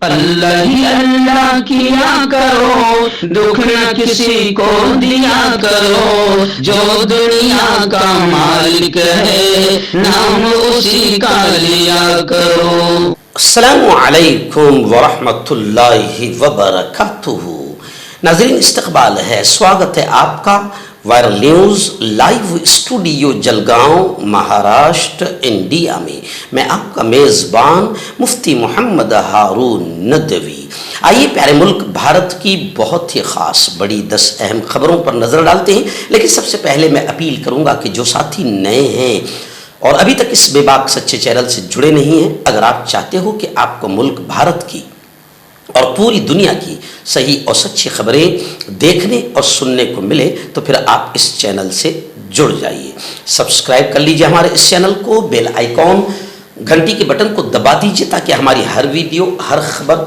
اللہ ہی اللہ کیا کرو، دکھ نہ کسی کو دیا کرو، جو دنیا کا مالک ہے نام اسی کا لیا کرو۔ السلام علیکم ورحمۃ اللہ وبرکاتہ۔ ناظرین، استقبال ہے، سواگت ہے آپ کا viral news live studio Jalgaon Maharashtra India میں۔ میں آپ کا میزبان مفتی محمد ہارون ندوی۔ آئیے پیارے ملک بھارت کی بہت ہی خاص بڑی 10 اہم خبروں پر نظر ڈالتے ہیں، لیکن سب سے پہلے میں اپیل کروں گا کہ جو ساتھی نئے ہیں اور ابھی تک اس بے باک سچے چینل سے جڑے نہیں ہیں، اگر آپ چاہتے ہو کہ آپ کو ملک بھارت کی اور پوری دنیا کی صحیح اور سچی خبریں دیکھنے اور سننے کو ملے تو پھر آپ اس چینل سے جڑ جائیے۔ سبسکرائب کر لیجئے ہمارے اس چینل کو، بیل آئیکن گھنٹی کے بٹن کو دبا دیجئے تاکہ ہماری ہر ویڈیو، ہر خبر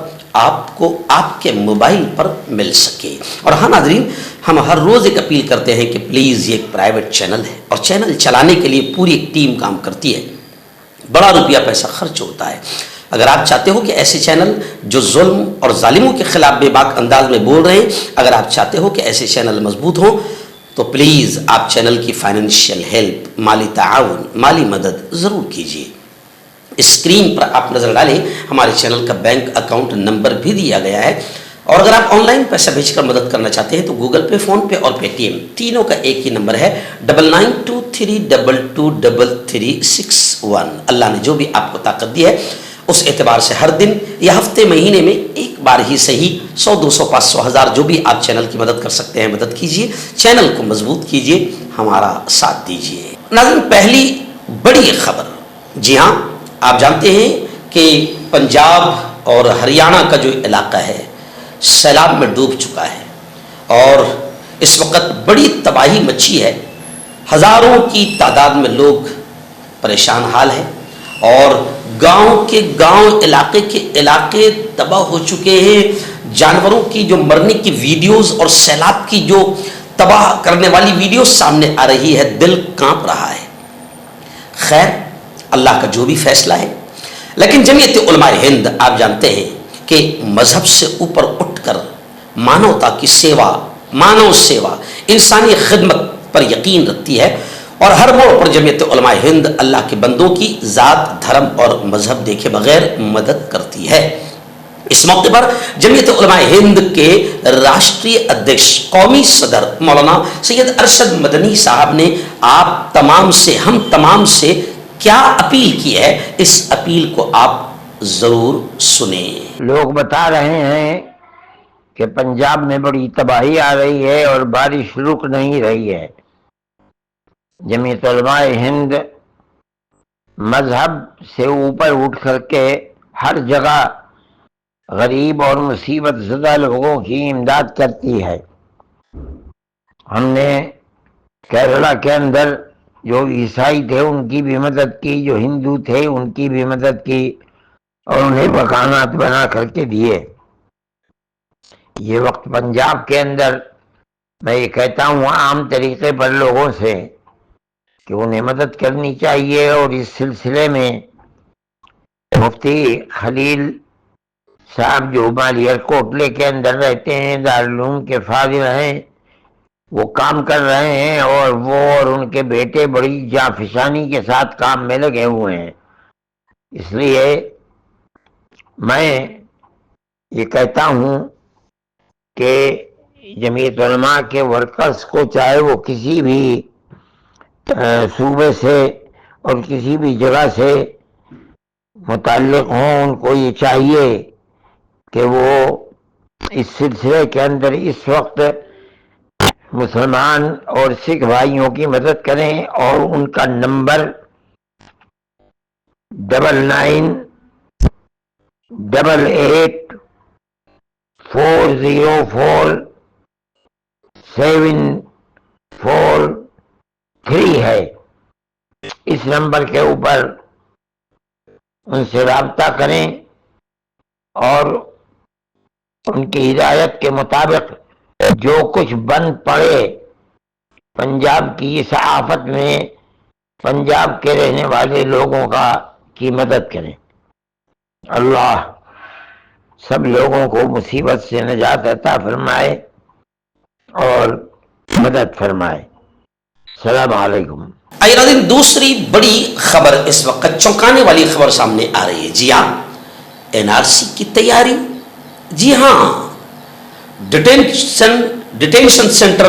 آپ کو آپ کے موبائل پر مل سکے۔ اور ہاں ناظرین، ہم ہر روز ایک اپیل کرتے ہیں کہ پلیز یہ ایک پرائیویٹ چینل ہے اور چینل چلانے کے لیے پوری ایک ٹیم کام کرتی ہے، بڑا روپیہ پیسہ خرچ ہوتا ہے۔ اگر آپ چاہتے ہو کہ ایسے چینل جو ظلم اور ظالموں کے خلاف بے باک انداز میں بول رہے ہیں، اگر آپ چاہتے ہو کہ ایسے چینل مضبوط ہوں تو پلیز آپ چینل کی فائنینشیل ہیلپ، مالی تعاون، مالی مدد ضرور کیجیے۔ اسکرین پر آپ نظر ڈالیں، ہمارے چینل کا بینک اکاؤنٹ نمبر بھی دیا گیا ہے، اور اگر آپ آن لائن پیسہ بھیج کر مدد کرنا چاہتے ہیں تو گوگل پے، فون پے اور پے ٹی ایم تینوں کا ایک ہی نمبر ہے 9923223361۔ اللہ نے جو بھی آپ کو طاقت دی ہے اس اعتبار سے ہر دن یا ہفتے مہینے میں ایک بار ہی صحیح 100 200 500 1000 جو بھی آپ چینل کی مدد کر سکتے ہیں مدد کیجیے، چینل کو مضبوط کیجیے، ہمارا ساتھ دیجیے۔ ناظرین، پہلی بڑی خبر، جی ہاں، آپ جانتے ہیں کہ پنجاب اور ہریانہ کا جو علاقہ ہے سیلاب میں ڈوب چکا ہے اور اس وقت بڑی تباہی مچی ہے، ہزاروں کی تعداد میں لوگ پریشان حال ہیں اور گاؤں کے گاؤں، علاقے کے علاقے تباہ ہو چکے ہیں۔ جانوروں کی جو مرنے کی ویڈیوز اور سیلاب کی جو تباہ کرنے والی ویڈیوز سامنے آ رہی ہے، دل کانپ رہا ہے۔ خیر، اللہ کا جو بھی فیصلہ ہے، لیکن جمعیت علماء ہند آپ جانتے ہیں کہ مذہب سے اوپر اٹھ کر مانوتا کی سیوا، مانو سیوا، انسانی خدمت پر یقین رکھتی ہے اور ہر موڑ پر جمعیت علماء ہند اللہ کے بندوں کی ذات، دھرم اور مذہب دیکھے بغیر مدد کرتی ہے۔ اس موقع پر جمعیت علماء ہند کے راشٹری ادھیکش، قومی صدر مولانا سید ارشد مدنی صاحب نے آپ تمام سے، ہم تمام سے کیا اپیل کی ہے، اس اپیل کو آپ ضرور سنیں۔ لوگ بتا رہے ہیں کہ پنجاب میں بڑی تباہی آ رہی ہے اور بارش رک نہیں رہی ہے۔ جمعیت علماء ہند مذہب سے اوپر اٹھ کر کے ہر جگہ غریب اور مصیبت زدہ لوگوں کی امداد کرتی ہے۔ ہم نے کیرلا کے اندر جو عیسائی تھے ان کی بھی مدد کی، جو ہندو تھے ان کی بھی مدد کی اور انہیں مکانات بنا کر کے دیے۔ یہ وقت پنجاب کے اندر میں یہ کہتا ہوں عام طریقے پر لوگوں سے کہ انہیں مدد کرنی چاہیے، اور اس سلسلے میں مفتی خلیل صاحب جو مالیار کوٹلے کے اندر رہتے ہیں، دارالعلوم کے فاضل ہیں، وہ کام کر رہے ہیں اور وہ اور ان کے بیٹے بڑی جانفشانی کے ساتھ کام میں لگے ہوئے ہیں۔ اس لیے میں یہ کہتا ہوں کہ جمعیت علماء کے ورکرز کو، چاہے وہ کسی بھی صوبے سے اور کسی بھی جگہ سے متعلق ہوں، ان کو یہ چاہیے کہ وہ اس سلسلے کے اندر اس وقت مسلمان اور سکھ بھائیوں کی مدد کریں، اور ان کا نمبر 9988404743 ہے۔ اس نمبر کے اوپر ان سے رابطہ کریں اور ان کی ہدایت کے مطابق جو کچھ بن پڑے پنجاب کی اس آفت میں پنجاب کے رہنے والے لوگوں کی مدد کریں۔ اللہ سب لوگوں کو مصیبت سے نجات عطا فرمائے اور مدد فرمائے۔ السلام علیکم۔ آئیے ناظرین، دوسری بڑی خبر اس وقت چونکانے والی خبر سامنے آ رہی ہے۔ جی ہاں، NRC کی تیاری، جی ہاں، ڈیٹینشن سینٹر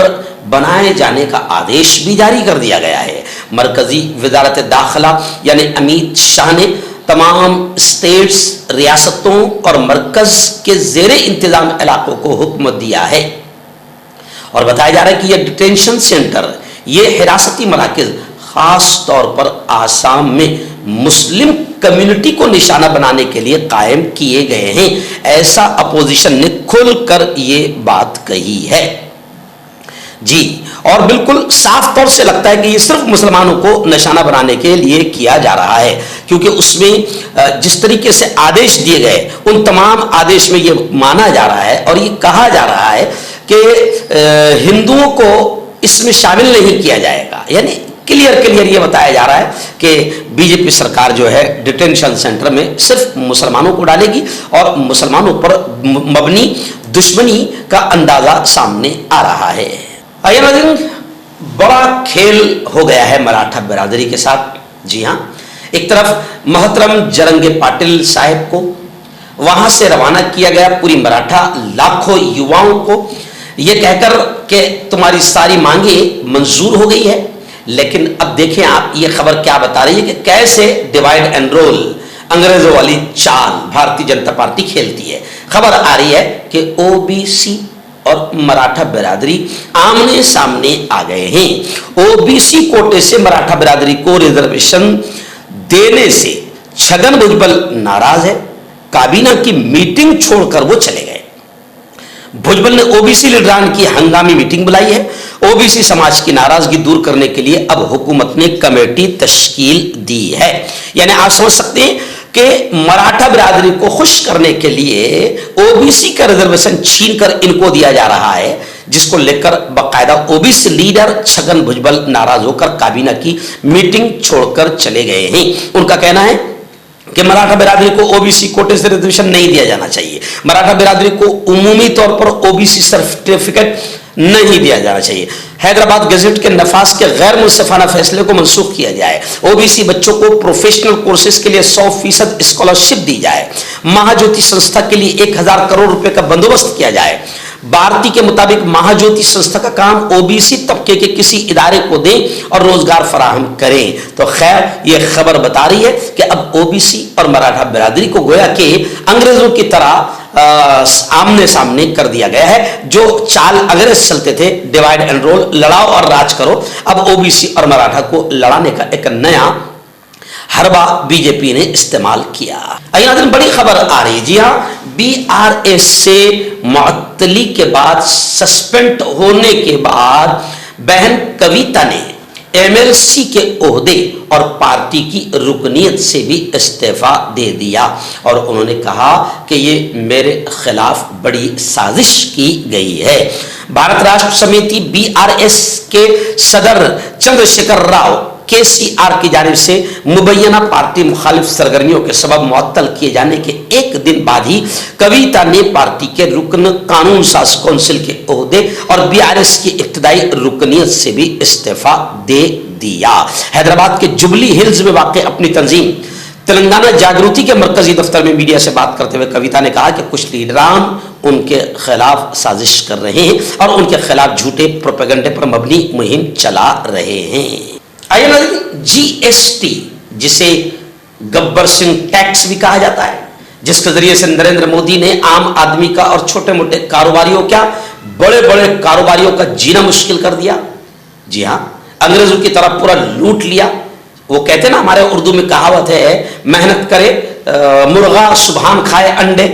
بنائے جانے کا آدیش بھی جاری کر دیا گیا ہے۔ مرکزی وزارت داخلہ یعنی امیت شاہ نے تمام اسٹیٹس، ریاستوں اور مرکز کے زیر انتظام علاقوں کو حکم دیا ہے اور بتایا جا رہا ہے کہ یہ ڈیٹینشن سینٹر، یہ حراستی مراکز خاص طور پر آسام میں مسلم کمیونٹی کو نشانہ بنانے کے لیے قائم کیے گئے ہیں۔ ایسا اپوزیشن نے کھل کر یہ بات کہی ہے۔ جی، اور بالکل صاف طور سے لگتا ہے کہ یہ صرف مسلمانوں کو نشانہ بنانے کے لیے کیا جا رہا ہے، کیونکہ اس میں جس طریقے سے آدیش دیے گئے ان تمام آدیش میں یہ مانا جا رہا ہے اور یہ کہا جا رہا ہے کہ ہندوؤں کو اس میں شامل نہیں کیا جائے گا۔ یعنی کلیئر یہ بتایا جا رہا ہے کہ بی جے پی سرکار جو ہے ڈیٹینشن سینٹر میں صرف مسلمانوں کو ڈالے گی اور مسلمانوں پر مبنی دشمنی کا اندازہ سامنے آ رہا ہے۔ آئیے ناظرین، بڑا کھیل ہو گیا ہے مراٹھا برادری کے ساتھ۔ جی ہاں، ایک طرف محترم جرنگے پاٹل صاحب کو وہاں سے روانہ کیا گیا، پوری مراٹھا لاکھوں یواؤں کو، یہ کہہ کر کہ تمہاری ساری مانگیں منظور ہو گئی ہے۔ لیکن اب دیکھیں آپ، یہ خبر کیا بتا رہی ہے کہ کیسے ڈیوائڈ اینڈ رول انگریزوں والی چال بھارتی جنتا پارٹی کھیلتی ہے۔ خبر آ رہی ہے کہ OBC اور مراٹھا برادری آمنے سامنے آ گئے ہیں۔ OBC کوٹے سے مراٹھا برادری کو ریزرویشن دینے سے چھگن بھجبل ناراض ہے۔ کابینہ کی میٹنگ چھوڑ کر وہ چلے گئے۔ بھجبل نے OBC لیڈران کی ہنگامی میٹنگ بلائی ہے۔ OBC سماج کی ناراضگی دور کرنے کے لیے اب حکومت نے کمیٹی تشکیل دی ہے۔ یعنی آپ سمجھ سکتے ہیں کہ مراٹھا برادری کو خوش کرنے کے لیے OBC کا ریزرویشن چھین کر ان کو دیا جا رہا ہے، جس کو لے کر باقاعدہ OBC لیڈر چھگن بھجبل ناراض ہو کر کابینہ کی میٹنگ چھوڑ کر چلے گئے ہیں۔ ان کا کہنا ہے کہ مراٹھا برادری کو OBC کوٹے سے ریزرویشن نہیں دیا جانا چاہیے، مراٹھا برادری کو عمومی طور پر OBC سرٹیفکیٹ نہیں دیا جانا چاہیے، حیدرآباد گزٹ کے نفاذ کے غیر منصفانہ فیصلے کو منسوخ کیا جائے، OBC بچوں کو پروفیشنل کورسز کے لیے 100% اسکالرشپ دی جائے، مہاجوتی سنستھا کے لیے 1000 کروڑ روپے کا بندوبست کیا جائے۔ بھارتی کے مطابق مہاجوتی سنستھا کا کام OBC طبقے کے کسی ادارے کو دیں اور روزگار فراہم کریں۔ تو خیر، یہ خبر بتا رہی ہے کہ اب OBC اور مراٹھا برادری کو گویا کہ انگریزوں کی طرح آمنے سامنے کر دیا گیا ہے۔ جو چال انگریز چلتے تھے، ڈیوائڈ اینڈ رول، لڑاؤ اور راج کرو، اب OBC اور مراٹھا کو لڑانے کا ایک نیا حربہ بی جے پی نے استعمال کیا۔ بڑی خبر آ رہی ہے، جی ہاں، BRS سے معطلی کے بعد، سسپینڈ ہونے کے بعد بہن کویتا نے MLC کے عہدے اور پارٹی کی رکنیت سے بھی استعفیٰ دے دیا اور انہوں نے کہا کہ یہ میرے خلاف بڑی سازش کی گئی ہے۔ بھارت راشٹر سمیتی BRS کے صدر چندر شیکھر راؤ KCR کی جانب سے مبینہ پارٹی مخالف سرگرمیوں کے سبب معطل کیے جانے کے ایک دن بعد ہی کویتا نے پارٹی کے رکن قانون ساز کونسل کے عہدے اور BRS کی ابتدائی رکنیت سے بھی استعفیٰ دے دیا۔ حیدرآباد کے جبلی ہلز میں واقع اپنی تنظیم تلنگانہ جاگروتی کے مرکزی دفتر میں میڈیا سے بات کرتے ہوئے کویتا نے کہا کہ کچھ لیڈران ان کے خلاف سازش کر رہے ہیں اور ان کے خلاف جھوٹے پروپیگنڈے پر مبنی مہم چلا رہے ہیں۔ GST، جسے گبر سنگھ ٹیکس بھی کہا جاتا ہے، جس کے ذریعے سے نریندر مودی نے عام آدمی کا اور چھوٹے موٹے کاروباریوں کیا بڑے بڑے کاروباریوں کا جینا مشکل کر دیا۔ جی ہاں، انگریزوں کی طرح پورا لوٹ لیا۔ وہ کہتے ہیں نا، ہمارے اردو میں کہاوت ہے، محنت کرے مرغا سبحان کھائے انڈے،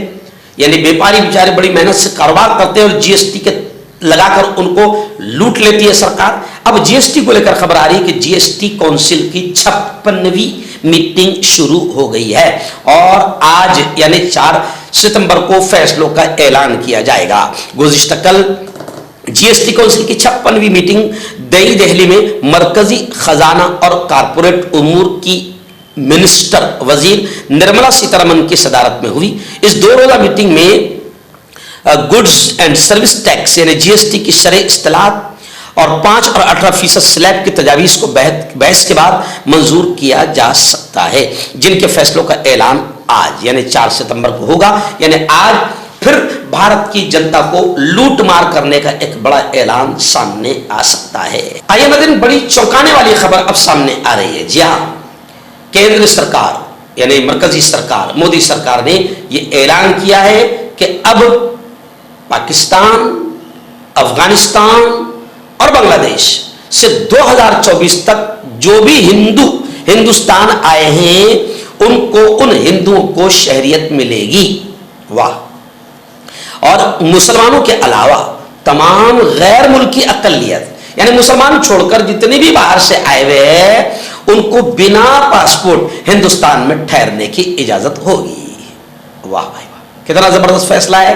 یعنی بیپاری بیچارے بڑی محنت سے کاروبار کرتے ہیں اور GST کے لگا کر ان کو لوٹ لیتی ہے سرکار۔ اب GST کو لے کر خبر آ رہی ہے کہ GST کونسل کی 56ویں میٹنگ شروع ہو گئی ہے اور آج یعنی 4 ستمبر کو فیصلوں کا اعلان کیا جائے گا۔ گزشتہ کل GST کونسل کی 56ویں میٹنگ نئی دہلی میں مرکزی خزانہ اور کارپوریٹ امور کی मिनिस्टर वजीर निर्मला सीतारमन की सदारत में हुई। इस 2 रोज़ा मीटिंग में गुड्स एंड सर्विस टैक्स यानी जीएसटी की शरह इस्तेलात और 5 और 18% स्लैब की तजावीज़ को बहस के बाद मंजूर किया जा सकता है, जिनके फैसलों का ऐलान आज यानी 4 सितंबर को होगा। यानी आज फिर भारत की जनता को लूट मार करने का एक बड़ा ऐलान सामने आ सकता है। आइए नाज़रीन, बड़ी चौंकाने वाली खबर अब सामने आ रही है। जी हाँ, केंद्र सरकार यानी मरकजी सरकार मोदी सरकार ने यह ऐलान किया है कि अब पाकिस्तान, अफगानिस्तान और बांग्लादेश से 2024 तक जो भी हिंदुस्तान आए हैं उनको, उन हिंदुओं को शहरियत मिलेगी। वाह। और मुसलमानों के अलावा तमाम गैर मुल्की अक़लियत यानी मुसलमान छोड़कर जितने भी बाहर से आए हुए हैं उनको बिना पासपोर्ट हिंदुस्तान में ठहरने की इजाजत होगी। वाह भाई वाह, कितना जबरदस्त फैसला है,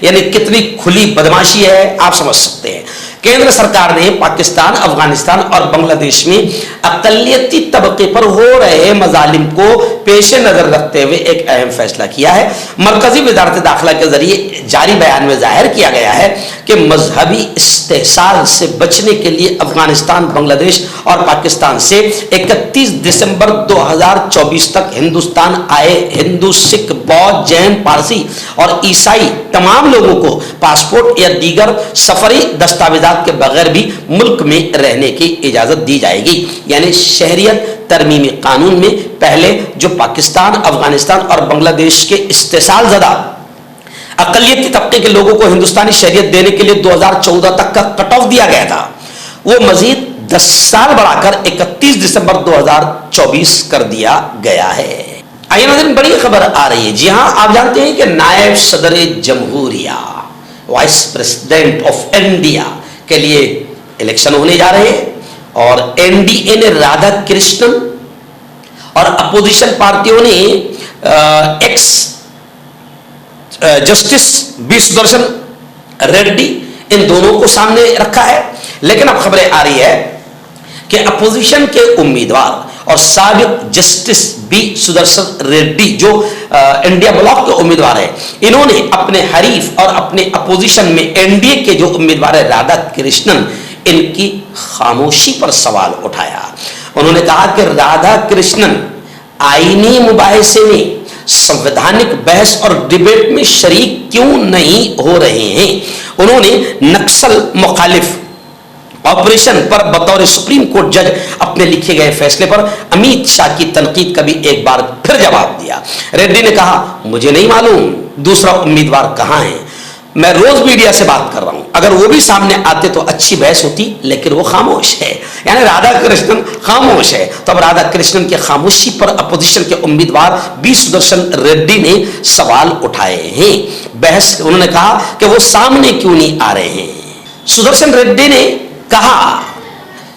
यानी कितनी खुली बदमाशी है, आप समझ सकते हैं। केंद्र सरकार ने पाकिस्तान, अफगानिस्तान और बांग्लादेश में अक़लियती तबके पर हो रहे मजालिम को पेश नजर रखते हुए एक अहम फैसला किया है। मरकजी वज़ारत दाखिला के जरिए जारी बयान में जाहिर किया गया है कि मजहबी इस्तेहसाल से बचने के लिए अफगानिस्तान, बांग्लादेश और पाकिस्तान से 31 दिसंबर 2024 तक हिंदुस्तान आए हिंदू, सिख, बौद्ध, जैन, पारसी और ईसाई तमाम लोगों को पासपोर्ट या दीगर सफरी दस्तावेजात के बगैर भी मुल्क में रहने की इजाजत दी जाएगी। यानी शहरियत तरमीमी कानून में पहले जो पाकिस्तान, अफगानिस्तान और बांग्लादेश के इस्तेसाल ज़दा अक़लियती तबके के लोगों को हिंदुस्तानी शहरियत देने के लिए 2014 तक का कट ऑफ दिया गया था, वो मजीद 10 साल बढ़ाकर 31 दिसंबर 2024 कर दिया गया है। आइए नाज़रीन, बड़ी खबर आ रही है। जी हां, आप जानते हैं कि नायब सदर जमहूरिया, वाइस प्रेसिडेंट ऑफ इंडिया के लिए इलेक्शन होने जा रहे हैं और एनडीए ने राधा कृष्णन और अपोजिशन पार्टियों ने ex justice B Sudarshan Reddy, इन दोनों को सामने रखा है। लेकिन अब खबरें आ रही है कि अपोजिशन के उम्मीदवार और साबिक जस्टिस बी सुदर्शन रेड्डी जो इंडिया ब्लॉक के उम्मीदवार है, इन्होंने अपने हरीफ और अपने अपोजिशन में एनडीए के जो उम्मीदवार है राधा कृष्णन, इनकी खामोशी पर सवाल उठाया। उन्होंने कहा कि राधा कृष्णन आईनी मुबाहिसे में, संवैधानिक बहस और डिबेट में शरीक क्यों नहीं हो रहे हैं। उन्होंने नक्सल मुखालिफ ऑपरेशन पर बतौर सुप्रीम कोर्ट जज अपने लिखे गए फैसले पर अमित शाह की तनकीद का भी एक बार फिर जवाब दिया। रेड्डी ने कहा, मुझे नहीं मालूम दूसरा उम्मीदवार कहां है, मैं रोज मीडिया से बात कर रहा हूं, अगर वो भी सामने आते तो अच्छी बहस होती, लेकिन वो खामोश है। यानी राधा कृष्णन खामोश है। तो अब राधा कृष्णन की खामोशी पर अपोजिशन के उम्मीदवार बी सुदर्शन रेड्डी ने सवाल उठाए हैं। बहस, उन्होंने कहा कि वो सामने क्यों नहीं आ रहे हैं। सुदर्शन रेड्डी ने कहा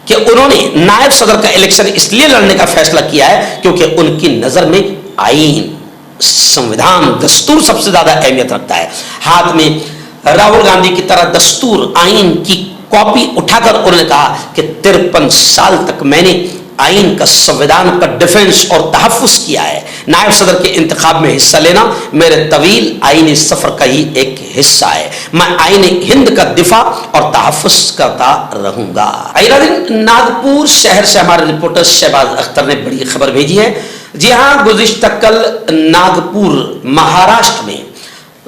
कि उन्होंने नायब सदर का इलेक्शन इसलिए लड़ने का फैसला किया है क्योंकि उनकी नजर में आईन, संविधान, दस्तूर सबसे ज्यादा अहमियत रखता है। हाथ में राहुल गांधी की तरह दस्तूर, आईन की कॉपी उठाकर उन्होंने कहा कि 53 साल तक मैंने आईन का, संविधान का डिफेंस और तहफ़्फ़ुज़ किया है। नायब सदर के इंतखाब में हिस्सा लेना मेरे तवील आईनी सफर का ही एक हिस्सा है। मैं आईन हिंद का दिफा और तहफ़्फ़ुज़ करता रहूंगा। नागपुर शहर से हमारे रिपोर्टर शहबाज अख्तर ने बड़ी खबर भेजी है। जी हाँ, गुज़िश्ता कल नागपुर महाराष्ट्र में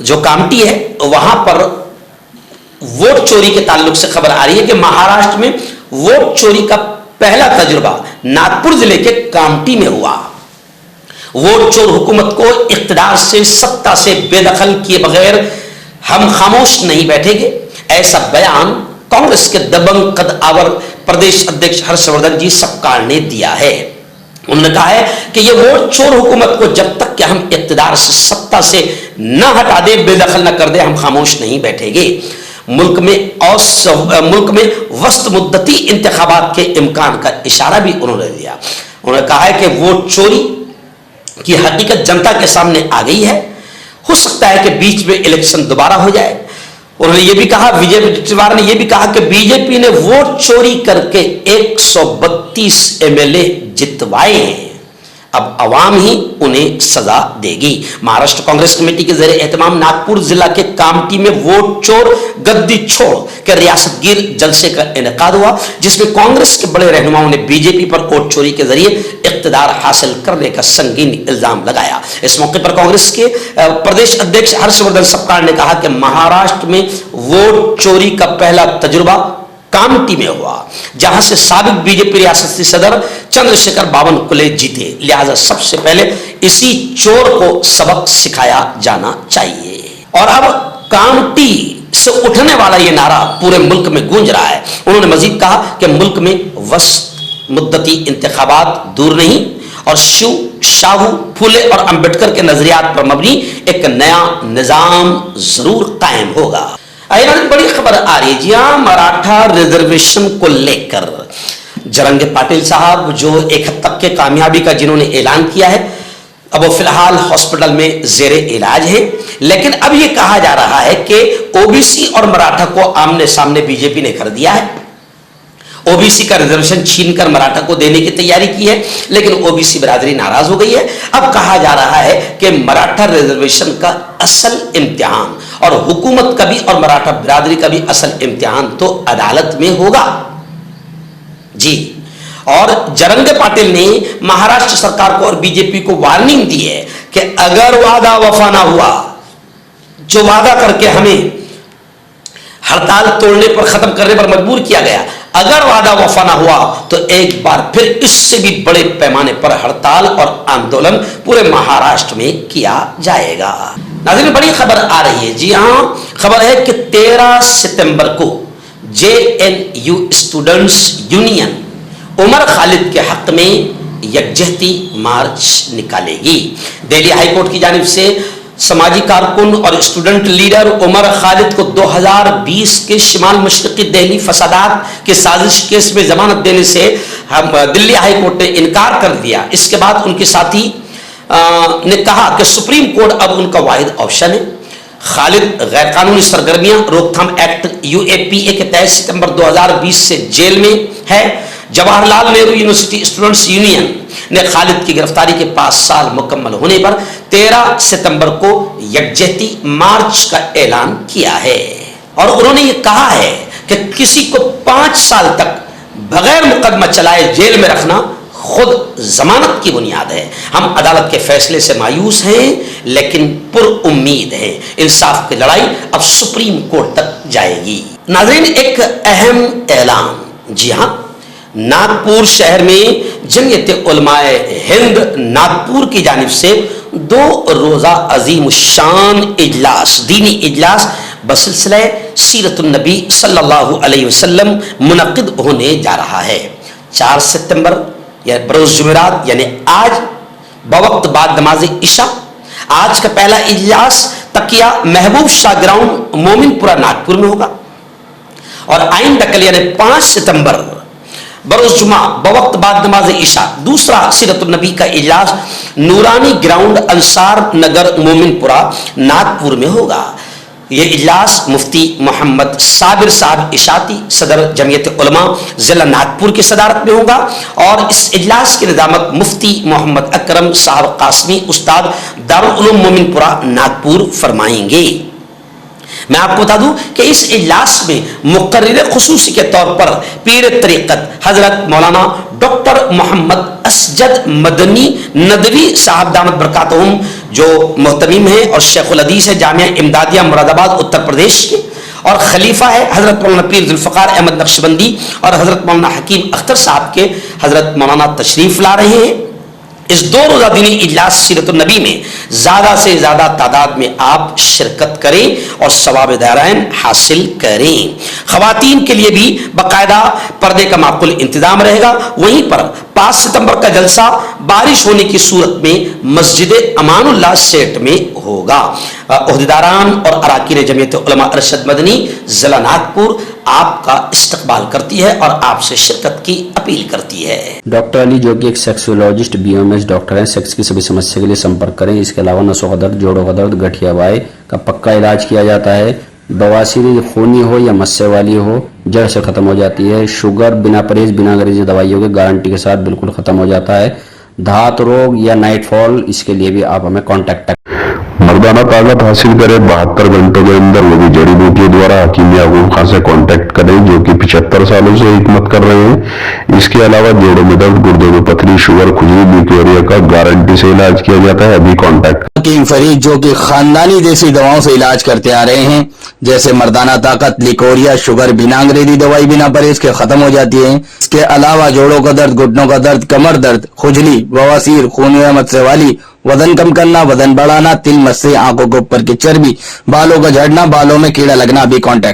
जो कामठी है वहां पर वोट चोरी के ताल्लुक से खबर आ रही है कि महाराष्ट्र में वोट चोरी का पहला तजुर्बा नागपुर जिले के कामठी में हुआ। वोट चोर हुकूमत को इख्तिदार से, सत्ता से बेदखल किए बगैर हम खामोश नहीं बैठेंगे, ऐसा बयान कांग्रेस के दबंग कद आवर प्रदेश अध्यक्ष हर्षवर्धन जी सपकाल ने दिया है। उन्होंने कहा है कि ये वोट चोर हुकूमत को जब तक कि हम इख्तिदार से, सत्ता से न हटा दे, बेदखल न कर दे, हम खामोश नहीं बैठेंगे। मुल्क में वस्त मुद्दती इंतखाबात के इम्कान का इशारा भी उन्होंने दिया। उन्होंने कहा है कि वोट चोरी की हकीकत जनता के सामने आ गई है, हो सकता है कि बीच में इलेक्शन दोबारा हो जाए। उन्होंने ये भी कहा, विजय वडेट्टीवार ने यह भी कहा कि बीजेपी ने वोट चोरी करके 132 एमएलए जितवाए हैं। अब अवाम ही उन्हें सजा देगी। महाराष्ट्र कांग्रेस कमेटी के जरिए एहतमाम नागपुर जिला के कामठी में वोट चोर गद्दी छोड़ के रियासतगीर जलसे का इनेकाद हुआ, जिसमें कांग्रेस के बड़े रहनुमाओं ने बीजेपी पर वोट चोरी के जरिए इख्तिदार हासिल करने का संगीन इल्जाम लगाया। इस मौके पर कांग्रेस के प्रदेश अध्यक्ष हर्षवर्धन सपकाळ ने कहा कि महाराष्ट्र में वोट चोरी का पहला तजुर्बा कामठी में हुआ, जहां से साबिक बीजेपी रियासती सदर चंद्रशेखर बावनकुले जीते। लिहाजा सबसे पहले इसी चोर को सबक सिखाया जाना चाहिए। और अब कामठी से उठने वाला यह नारा पूरे मुल्क में गूंज रहा है। उन्होंने मजीद कहा कि मुल्क में वस्त मुद्दती इंतखाबात दूर नहीं और शिव, शाहू, फुले और अंबेडकर के नजरियात पर मबनी एक नया निजाम जरूर कायम होगा। बड़ी खबर आ रही है जी हाँ, मराठा रिजर्वेशन को लेकर जरंगे पाटिल साहब जो एक हद तक के कामयाबी का जिन्होंने ऐलान किया है, अब वो फिलहाल हॉस्पिटल में जेरे इलाज है। लेकिन अब ये कहा जा रहा है कि ओबीसी और मराठा को आमने सामने बीजेपी ने कर दिया है। ओबीसी का रिजर्वेशन छीनकर मराठा को देने की तैयारी की है, लेकिन ओबीसी बिरादरी नाराज हो गई है। अब कहा जा रहा है कि मराठा रिजर्वेशन का असल इम्तिहान और हुकूमत का भी और मराठा बिरादरी का भी असल इम्तिहान तो अदालत में होगा जी। और जरंगे पाटिल ने महाराष्ट्र सरकार को और बीजेपी को वार्निंग दी है कि अगर वादा वफा ना हुआ, जो वादा करके हमें हड़ताल तोड़ने पर, खत्म करने पर मजबूर किया गया, अगर वादा वफा ना हुआ तो एक बार फिर इससे भी बड़े पैमाने पर हड़ताल और आंदोलन पूरे महाराष्ट्र में किया जाएगा। नाज़रीन, बड़ी खबर आ रही है जी हां, खबर है कि 13 सितंबर को JNU students union Umar Khalid के हक में यकजहती मार्च निकालेगी। दिल्ली हाईकोर्ट की जानिब से समाजी कारकुन और स्टूडेंट लीडर उमर खालिद को 2020 के शिमाल मशरक़ी दिल्ली फसादात के साजिश केस में जमानत देने से दिल्ली हाईकोर्ट ने इनकार कर दिया। इसके बाद उनके साथी ने कहा कि सुप्रीम कोर्ट अब उनका वाहिद ऑप्शन है। खालिद गैर कानूनी सरगर्मियां रोकथाम एक्ट UAPA के तहत सितंबर 2020 से जेल में है। Jawaharlal Nehru university students union ने खालिद की गिरफ्तारी के 5 साल मुकम्मल होने पर 13 सितंबर को यकजहती मार्च का ऐलान किया है। और उन्होंने ये कहा है कि किसी को 5 साल तक बगैर मुकदमा चलाए जेल में रखना खुद जमानत की बुनियाद है। हम अदालत के फैसले से मायूस हैं, लेकिन पुरउम्मीद हैं। इंसाफ की लड़ाई अब सुप्रीम कोर्ट तक जाएगी। नाज़रीन, एक अहम ऐलान, जी हाँ, नागपुर शहर में जमीयत उलमाए हिंद नागपुर की जानिब से 2 रोज़ा अजीम शान इजलास, दीनी इजलास बसिलसिले सीरतुन नबी सल्लल्लाहु अलैहि वसल्लम मुनक़िद होने जा रहा है। 4 सितंबर या बरोज़ जुमेरात यानी आज बवक्त बाद नमाज इशा आज का पहला इजलास तकिया महबूब शाह ग्राउंड मोमिनपुरा नागपुर में होगा। और आइंदा कल यानी 5 सितंबर बरोज़ जुमा बवक्त बाद नमाज इशा दूसरा सीरतुन नबी का इजलास नूरानी ग्राउंड अंसार नगर मोमिनपुरा नागपुर में होगा। ये इजलास मुफ्ती मोहम्मद साबिर साहब इशाती सदर जमीयत उलमा जिला नागपुर की सदारत में होगा। और इस इजलास की निजामत मुफ्ती मोहम्मद अकरम साहब कासमी उस्ताद दारुल उलूम मोमिनपुरा नागपुर फरमाएंगे। मैं आपको बता दूं कि इस इजलास में मुकर्रिर खुसूसी के तौर पर पीर तरीक़त हजरत मौलाना डॉक्टर मोहम्मद असजद मदनी नदवी साहब दामत बरकातहुम जो मोहतमीम है और शेखुल हदीस है जामिया इमदादिया मुरादाबाद उत्तर प्रदेश के, और खलीफा है हजरत मौलाना पीर जुल्फ़िकार अहमद नक्शबंदी और हजरत मौलाना हकीम अख्तर साहब के हजरत मौलाना तशरीफ ला रहे हैं। इस 2 रोज़ा दीनी इजलास सीरतुन नबी में ज़्यादा से ज़्यादा तादाद में आप शिरकत करें और सवाब दायराइन हासिल करें। ख़वातीन के लिए भी बाकायदा पर्दे का माकूल इंतज़ाम रहेगा। वहीं पर 5 सितंबर का जलसा बारिश होने की सूरत में मस्जिद अमानुल्लाह सेठ में होगा। ओहदेदारान और अराकीन जमीयत उलमा अरशद मदनी जिला नागपुर आपका इस्तकबाल करती है और आपसे शिरकत की अपील करती है। डॉक्टर अली जो कि एक सेक्सोलॉजिस्ट BOMS डॉक्टर हैं, सेक्स की सभी समस्या के लिए संपर्क करें। इसके अलावा नसों का दर्द, जोड़ों का दर्द, गठिया वाई का पक्का इलाज किया जाता है। बवासीर खूनी हो या मस्से वाली हो जड़ से खत्म हो जाती है। शुगर बिना परहेज बिना अंग्रेजी दवाइयों के गारंटी के साथ बिल्कुल खत्म हो जाता है। धात रोग या नाइटफॉल, इसके लिए भी आप हमें कांटेक्ट मर्दाना ताकत हासिल करे 72 घंटों के अंदर, वो भी जड़ी बूटियों द्वारा हकीम याकूब खान से कांटेक्ट करें, जो कि 75 सालों से हिकमत कर रहे हैं। इसके अलावा जोड़ों में दर्द, गुर्दों में पथरी, शुगर, खुजली, लिकोरिया का गारंटी से इलाज किया जाता है। अभी कांटेक्ट हकीम फरीद जो कि खानदानी देसी दवाओं से इलाज करते आ रहे हैं, जैसे मर्दाना ताकत, लिकोरिया, शुगर, बिना अंग्रेजी दवाई बिना परहेज के खत्म हो जाती है। इसके अलावा जोड़ों का दर्द, घुटनों का दर्द, कमर दर्द, खुजली, बवासीर, खून या मस्से वाली, वजन कम करना, वजन बढ़ाना, तिल, मस्से, आंखों के ऊपर की चर्बी, बालों का झड़ना, बालों में कीड़ा लगना, भी कांटेक्ट